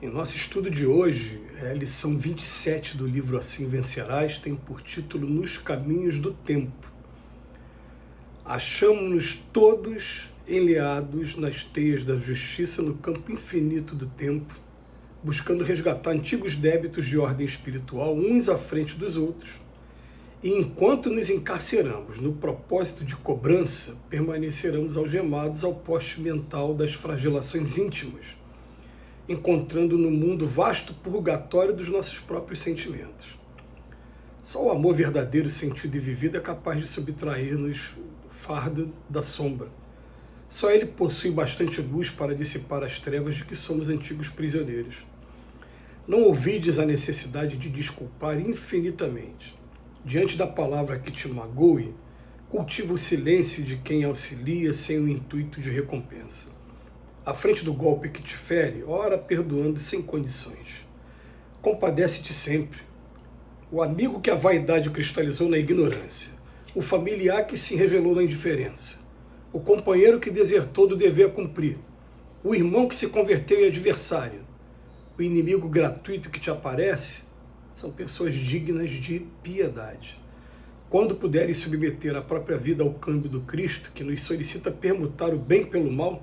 Em nosso estudo de hoje, a lição 27 do livro Assim Vencerás tem por título Nos Caminhos do Tempo. Achamos-nos todos enleados nas teias da justiça no campo infinito do tempo, buscando resgatar antigos débitos de ordem espiritual, uns à frente dos outros, e enquanto nos encarceramos no propósito de cobrança, permaneceremos algemados ao poste mental das flagelações íntimas, encontrando no mundo vasto purgatório dos nossos próprios sentimentos. Só o amor verdadeiro, sentido e vivido é capaz de subtrair-nos o fardo da sombra. Só ele possui bastante luz para dissipar as trevas de que somos antigos prisioneiros. Não ouvides a necessidade de desculpar infinitamente. Diante da palavra que te magoe, cultiva o silêncio de quem auxilia sem o intuito de recompensa. À frente do golpe que te fere, ora perdoando sem condições. Compadece-te sempre. O amigo que a vaidade cristalizou na ignorância. O familiar que se revelou na indiferença. O companheiro que desertou do dever a cumprir. O irmão que se converteu em adversário. O inimigo gratuito que te aparece são pessoas dignas de piedade. Quando puderes submeter a própria vida ao câmbio do Cristo, que nos solicita permutar o bem pelo mal,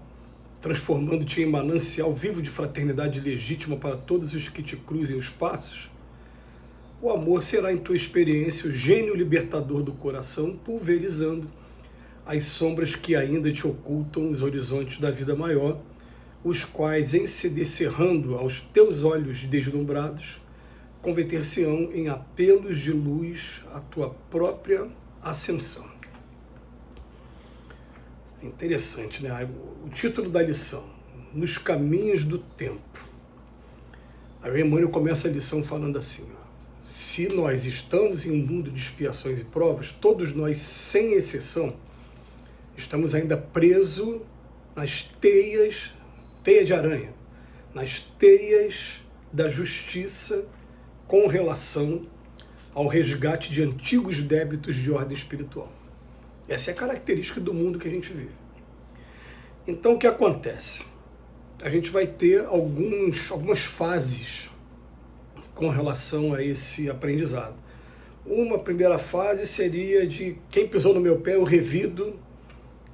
transformando-te em manancial vivo de fraternidade legítima para todos os que te cruzem os passos, o amor será em tua experiência o gênio libertador do coração, pulverizando as sombras que ainda te ocultam os horizontes da vida maior, os quais, em se descerrando aos teus olhos deslumbrados, converter-se-ão em apelos de luz à tua própria ascensão. Interessante, né? O título da lição, Nos Caminhos do Tempo. Aí o Emmanuel começa a lição falando assim, ó, se nós estamos em um mundo de expiações e provas, todos nós, sem exceção, estamos ainda presos nas teias, teia de aranha, nas teias da justiça com relação ao resgate de antigos débitos de ordem espiritual. Essa é a característica do mundo que a gente vive. Então, o que acontece? A gente vai ter algumas fases com relação a esse aprendizado. Uma primeira fase seria de quem pisou no meu pé, eu revido,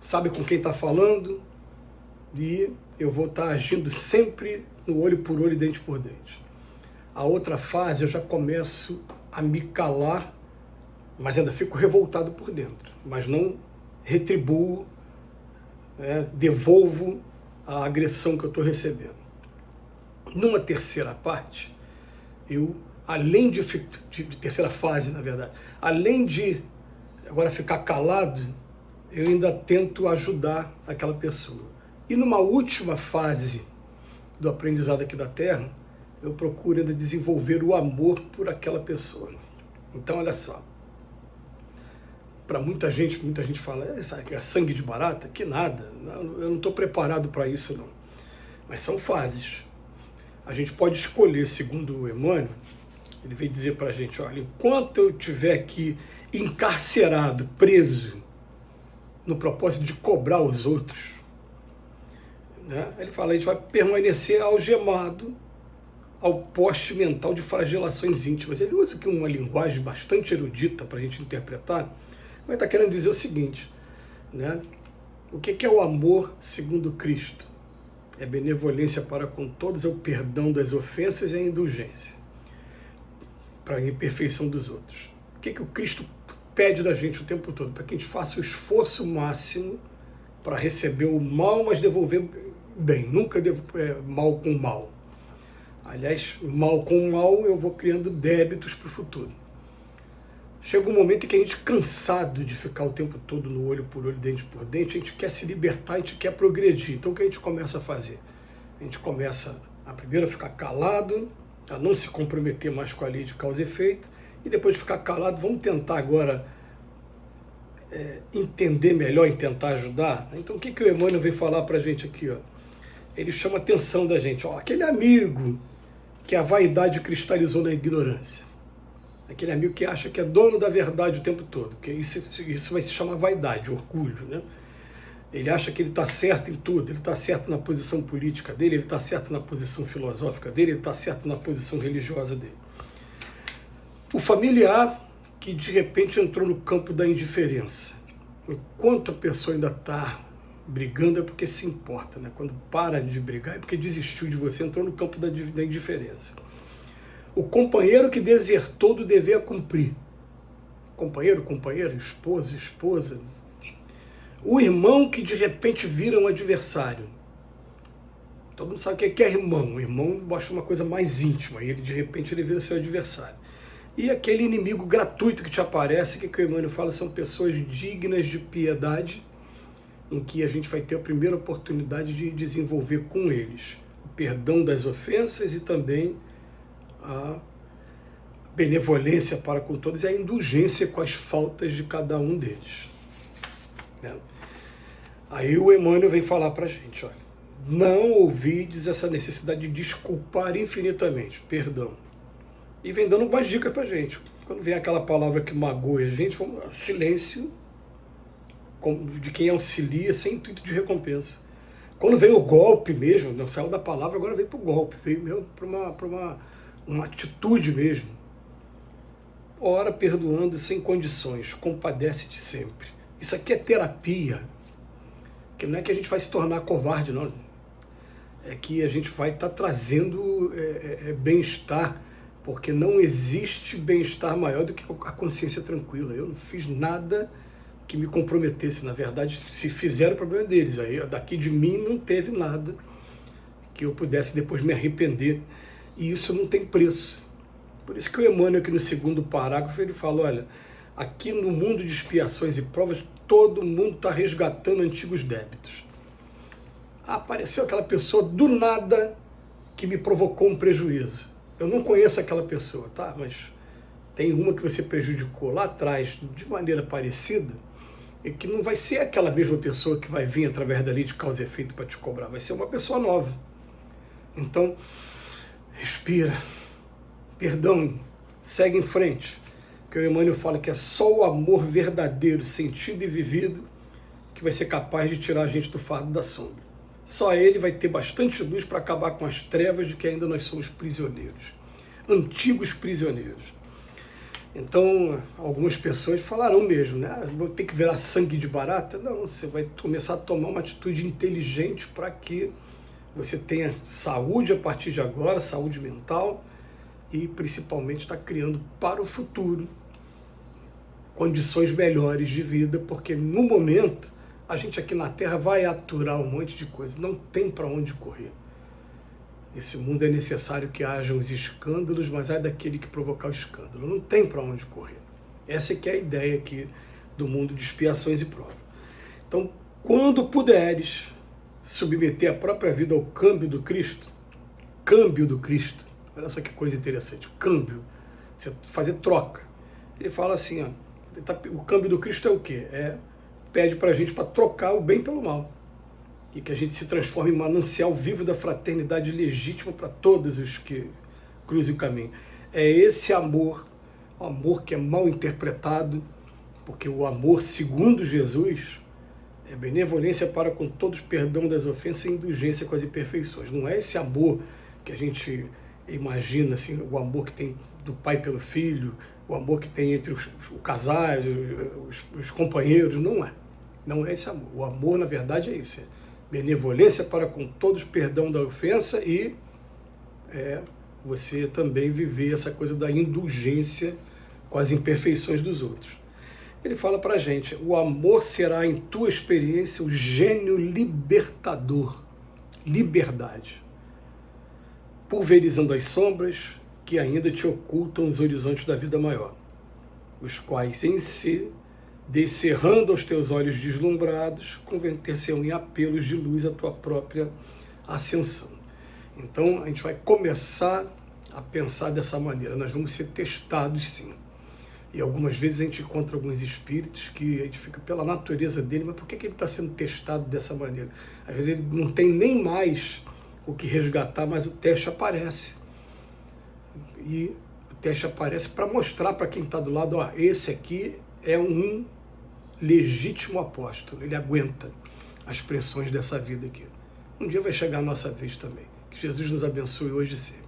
sabe com quem está falando, e eu vou estar agindo sempre no olho por olho e dente por dente. A outra fase eu já começo a me calar, mas ainda fico revoltado por dentro, mas não retribuo, devolvo a agressão que eu estou recebendo. Numa terceira parte, eu, além de terceira fase, na verdade, além de agora ficar calado, eu ainda tento ajudar aquela pessoa. E numa última fase do aprendizado aqui da Terra, eu procuro ainda desenvolver o amor por aquela pessoa. Então, olha só, para muita gente fala, é sangue de barata? Que nada, eu não estou preparado para isso não. Mas são fases. A gente pode escolher, segundo o Emmanuel, ele veio dizer para a gente, olha, enquanto eu estiver aqui encarcerado, preso, no propósito de cobrar os outros, né? Ele fala, a gente vai permanecer algemado ao poste mental de flagelações íntimas. Ele usa aqui uma linguagem bastante erudita para a gente interpretar, mas está querendo dizer o seguinte, né? O que é o amor segundo Cristo? É benevolência para com todos, é o perdão das ofensas e a indulgência para a imperfeição dos outros. O que o Cristo pede da gente o tempo todo? Para que a gente faça o esforço máximo para receber o mal, mas devolver bem, nunca mal com mal. Aliás, mal com mal eu vou criando débitos para o futuro. Chega um momento em que a gente, cansado de ficar o tempo todo no olho por olho, dente por dente, a gente quer se libertar, a gente quer progredir. Então o que a gente começa a fazer? A gente começa a primeiro a ficar calado, a não se comprometer mais com a lei de causa e efeito, e depois de ficar calado, vamos tentar agora entender melhor e tentar ajudar. Então o que o Emmanuel veio falar para a gente aqui? Ó? Ele chama a atenção da gente, ó, aquele amigo que a vaidade cristalizou na ignorância. Aquele amigo que acha que é dono da verdade o tempo todo, que isso vai se chamar vaidade, orgulho, né? Ele acha que ele está certo em tudo, ele está certo na posição política dele, ele está certo na posição filosófica dele, ele está certo na posição religiosa dele. O familiar que de repente entrou no campo da indiferença. Enquanto a pessoa ainda está brigando é porque se importa, né? Quando para de brigar é porque desistiu de você, entrou no campo da indiferença. O companheiro que desertou do dever a cumprir. Companheiro, companheira, esposa, esposa. O irmão que de repente vira um adversário. Todo mundo sabe o que é irmão. O irmão mostra uma coisa mais íntima e ele de repente ele vira seu adversário. E aquele inimigo gratuito que te aparece, que o Emmanuel fala, são pessoas dignas de piedade, em que a gente vai ter a primeira oportunidade de desenvolver com eles o perdão das ofensas e também a benevolência para com todos e a indulgência com as faltas de cada um deles. Aí o Emmanuel vem falar para a gente, olha, não ouvides essa necessidade de desculpar infinitamente, perdão. E vem dando umas dicas para a gente. Quando vem aquela palavra que magoa a gente, silêncio de quem auxilia sem intuito de recompensa. Quando vem o golpe mesmo, não saiu da palavra, agora veio para o golpe, veio mesmo para uma atitude mesmo. Ora perdoando sem condições, compadece-te sempre. Isso aqui é terapia, que não é que a gente vai se tornar covarde, não. É que a gente vai estar trazendo bem-estar, porque não existe bem-estar maior do que a consciência tranquila. Eu não fiz nada que me comprometesse, na verdade, se fizeram, o problema deles. Aí daqui de mim não teve nada que eu pudesse depois me arrepender. E isso não tem preço. Por isso que o Emmanuel, aqui no segundo parágrafo, ele fala, olha, aqui no mundo de expiações e provas, todo mundo está resgatando antigos débitos. Apareceu aquela pessoa do nada que me provocou um prejuízo. Eu não conheço aquela pessoa, tá? Mas tem uma que você prejudicou lá atrás de maneira parecida e que não vai ser aquela mesma pessoa que vai vir através da lei de causa e efeito para te cobrar. Vai ser uma pessoa nova. Então, respira. Perdão. Segue em frente. Que o Emmanuel fala que é só o amor verdadeiro, sentido e vivido que vai ser capaz de tirar a gente do fardo da sombra. Só ele vai ter bastante luz para acabar com as trevas de que ainda nós somos prisioneiros, antigos prisioneiros. Então, algumas pessoas falarão mesmo, né? Vou ter que virar sangue de barata? Não, você vai começar a tomar uma atitude inteligente para que você tenha saúde a partir de agora, saúde mental e principalmente está criando para o futuro condições melhores de vida, porque no momento a gente aqui na Terra vai aturar um monte de coisa, não tem para onde correr. Esse mundo é necessário que haja os escândalos, mas é daquele que provocar o escândalo, não tem para onde correr. Essa é que é a ideia aqui do mundo de expiações e provas. Então, quando puderes submeter a própria vida ao câmbio do Cristo, olha só que coisa interessante, câmbio, você fazer troca. Ele fala assim, ó, o câmbio do Cristo é o quê? Pede para a gente para trocar o bem pelo mal. E que a gente se transforme em manancial vivo da fraternidade legítima para todos os que cruzem o caminho. É esse amor, o amor que é mal interpretado, porque o amor, segundo Jesus, é benevolência para com todos, perdão das ofensas e indulgência com as imperfeições. Não é esse amor que a gente imagina, assim, o amor que tem do pai pelo filho, o amor que tem entre os casais, os companheiros, não é. Não é esse amor. O amor, na verdade, é isso. É benevolência para com todos, perdão da ofensa e você também viver essa coisa da indulgência com as imperfeições dos outros. Ele fala para a gente, o amor será em tua experiência o gênio libertador, liberdade, pulverizando as sombras que ainda te ocultam os horizontes da vida maior, os quais em si, descerrando aos teus olhos deslumbrados, converter-se-ão em apelos de luz à tua própria ascensão. Então, a gente vai começar a pensar dessa maneira, nós vamos ser testados sim. E algumas vezes a gente encontra alguns espíritos que a gente fica pela natureza dele, mas por que ele está sendo testado dessa maneira? Às vezes ele não tem nem mais o que resgatar, mas o teste aparece. E o teste aparece para mostrar para quem está do lado, ó, esse aqui é um legítimo apóstolo, ele aguenta. as pressões dessa vida aqui. Um dia vai chegar a nossa vez também. Que Jesus nos abençoe hoje e sempre.